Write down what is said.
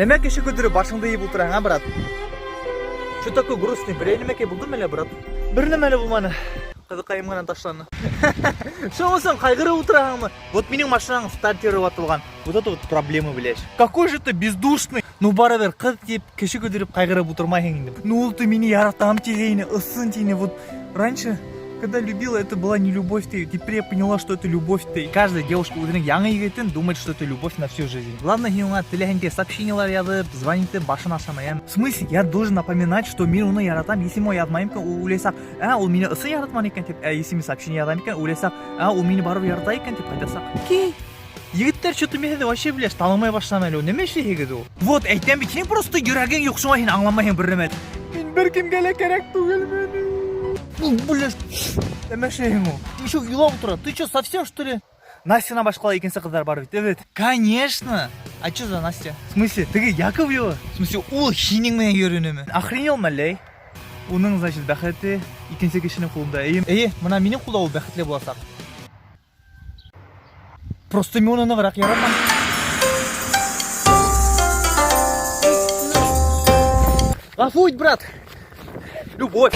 Неме кеше көтөрүп башыңды ийип отураң, а, брат? Что такой грустный? Бир немеке булдум эле, брат. Бир неме эле булманы. Кызыкайым гана таштаны. Что болсоң кайгырып отураңбы? Вот менин машинаң стартері ватылган. Вот это вот проблема, блядь. Какой же ты бездушный. Ну бара бер кыз деп кеше көтөрүп кайгырып отурмайсың деп. Ну ол ты мени яратам тигейни, ысын тигейни. Вот раньше когда любила, это была не любовь ты. Теперь я поняла, что это любовь ты. Каждая девушка өзінің яңа егетін думает, что это любовь на всю жизнь. Главное, не телегенде сообщениялар язып, звоните, башын ашамаян. В смысле, я должен напоминать, что мен уны яратам, если мой ядмайым екен, ойлайсақ, ол мені ысын яратман екен деп, если мен сообщение ядам екен, ойлайсақ, ол мені барып ярата екен деп айтасақ. Окей. Егіттер что-то менде вообще, блядь, танымай баштамай эле. Неме иштей егеді ол? Вот, әйтем бит, сен просто йөрәгең юкшыма, сен аңламайсың бер неме. Мен бер кимге эле керек түгел мен. Блядь, эмешең ол. Ты еще уйлап отурат. Ты что, совсем что ли? Настяна башкала экенсе кыздар бар бит. Evet. Конечно. А что за Настя? В смысле, тиги Яковлева? В смысле, ол хинең менен көрүнөмү? Охренел ма лей? Унун, значит, бахети экенсе кишинин колунда. Мына менин колда ол бахетле боласак. Просто мен оны бірақ яратам. Ғафу ет, брат. Любовь.